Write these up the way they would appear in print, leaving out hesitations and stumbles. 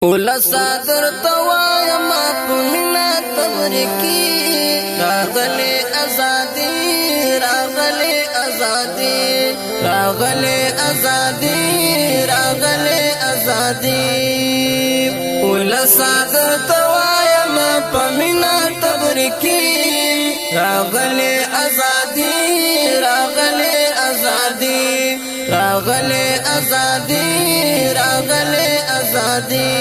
olsa darta wayam mena tabreke راغلی ازادی راغلی ازادی راغلی ازادی راغلی ازادی olsa darta wayam mena tabreke راغلی ازادی راغلی ازادی راغلی ازادی راغلی ازادی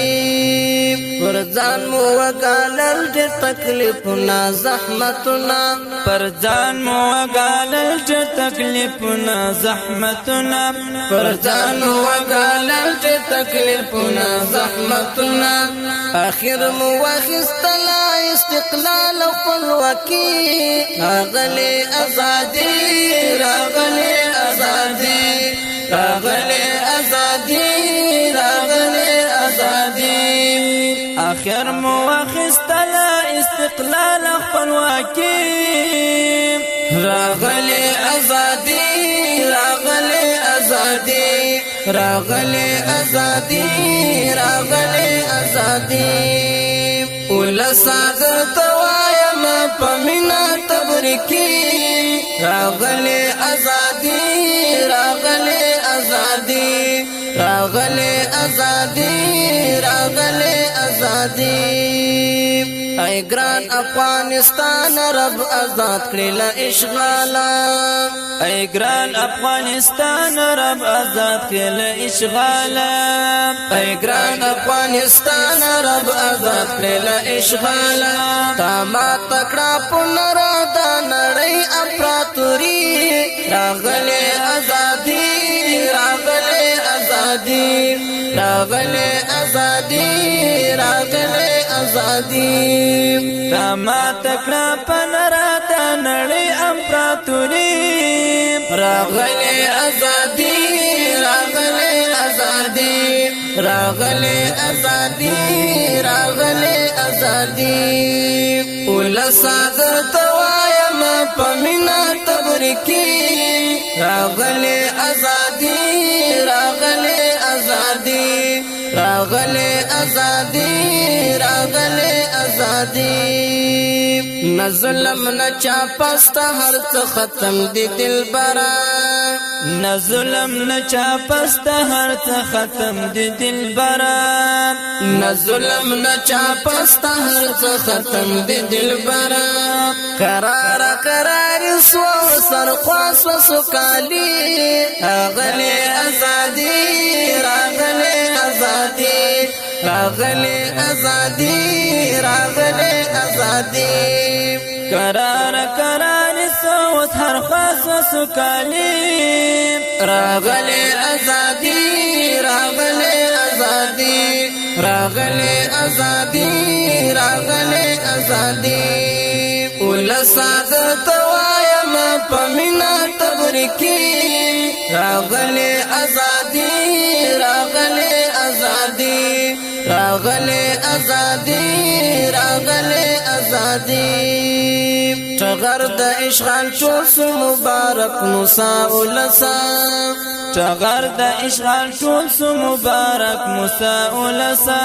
پرځان مو وکالل ډېر تکلیفونه زحمتونه پرځان مو وکالل ډېر تکلیفونه زحمتونه پرځان مو وکالل ډېر تکلیفونه زحمتونه اخر مو واخیستله استقلال او خپلواکي راغلې ازادي راغلې ازادي راغلې ازادي راغلې ازادي آخر مو واخیستله استقلال خپلواکي راغلې ازادي راغلې ازادي راغلې ازادي راغلې ازادي olsa darta wayam mena tabreke راغلې ازادي راغلې ازادي راغلې ازادي راغلې ازادي اے ګران افغانستان رب آزاد کړي له اشغالا اے ګران افغانستان رب آزاد کړي له اشغالا اے ګران افغانستان رب آزاد کړي له اشغالا تما تکړه پنرا د نړۍ امپراتوري راغلې ازادي راغلې ازادي راغلې ازادي راغلې ازادي تما تکړه پنرا د نړۍ امپراتوري راغلې ازادي راغلې ازادي راغلې ازادي راغلې ازادي olsa darta wayam mena tabreke راغلې ازادي راغلې ازادي راغلې ازادي راغلې ازادي نظلم نچا پستا هر څه ختم دي دلبرا نظلم نچا پستا هر څه ختم دي دلبرا نظلم نچا پستا هر څه ختم دي دلبرا قرار قرار سو سر خواس وسکالی راغلې ازادي راغلې ازادي راغلې ازادي راغلې ازادي قرار قرار سوت هر خاص وسکالی راغلې ازادي راغلې ازادي راغلې ازادي راغلې ازادي olsa darta wayam mena tabreke راغلې ازادي راغلې ازادي راغلې ازادي راغلې ازادي ټغر د اشغال ټول مبارک موسی olsa ټغر د اشغال ټول مبارک موسی olsa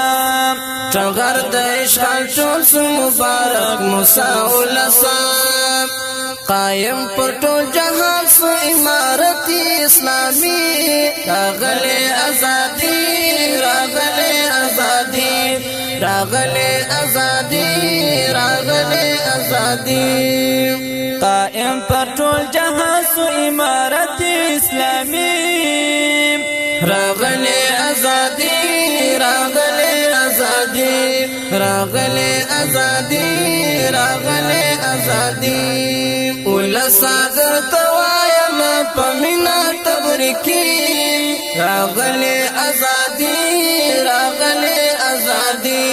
ټغر د اشغال ټول مبارک موسی olsa قائم پر ټول جهان سو امارت اسلامي راغلې ازادي راغلې ازادي راغلې ازادي راغلې ازادي قائم پر ټول جهان سو امارت اسلامي راغلې ازادي راغلې ازادي راغلې ازادي راغلې ازادي olsa darta wayam mena tabreke راغلې ازادي راغلې ازادي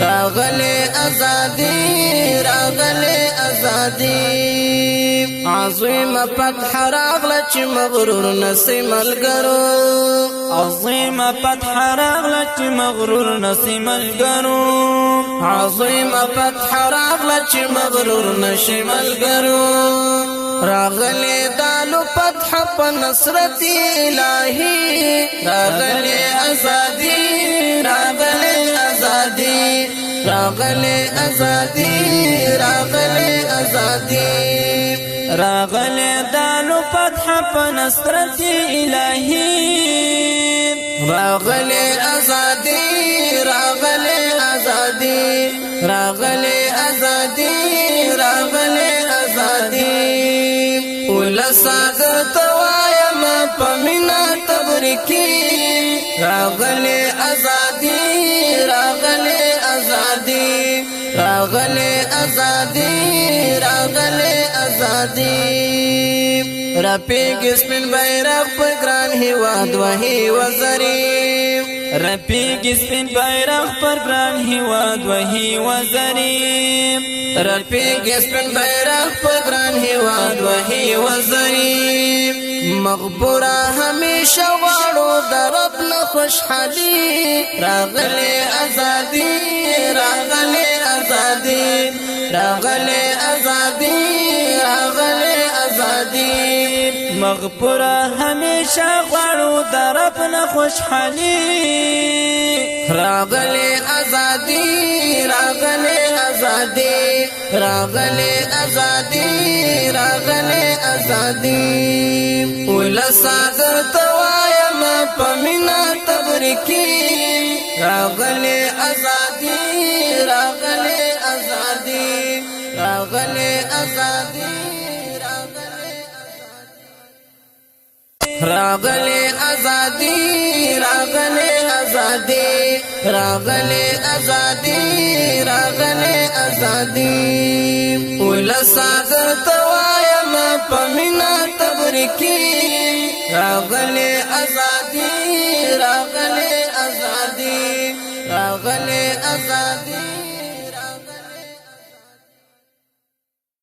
راغلې ازادي راغلې ازادي عظیم فتح راغله چې مغرور نسی ملګرو عظیم فتح راغله چې مغرور نسی ملګرو عظیم فتح راغله چې مغرور نشي ملګرو راغلی دالو فتح په نصرت الهی راغلی ازادي راغلی راغلی ازادي راغلی ازادي راغلی دالو فتح په نصرت الهی راغلی ازادي راغلی ازادي راغلی ازادي راغلی ازادي ولسا درته وایم په منا تبرکی راغلی ازادي راغلی ازادي راغلی ازادي راغلی ازادي رپیږ سپین بیرغ په ګران هیواد وهي وزري رپیږ سپین بیرغ پر ګران هیواد وهي وزري رپیږ سپین بیرغ په ګران هیواد وهي وزري مغبوره همیشه غواړو د رب نه خوشحالي راغلی ازادي راغلی ازادي راغلی ازادي راغلی ازادي مغفوره همیشه غواړو د رب نه خوشحالي راغلی ازادي راغلی ازادي راغلی ازادي راغلی ازادي ولسا درته وایم په مینه تبرکی راغلی ازادي راغلی ازادي راغلی ازادي راغلی ازادي راغلی ازادي راغلی ازادي راغلی ازادي ولسا درته وایم په مینه تبرکی راغلی ازادي راغلی ازادي راغلی ازادي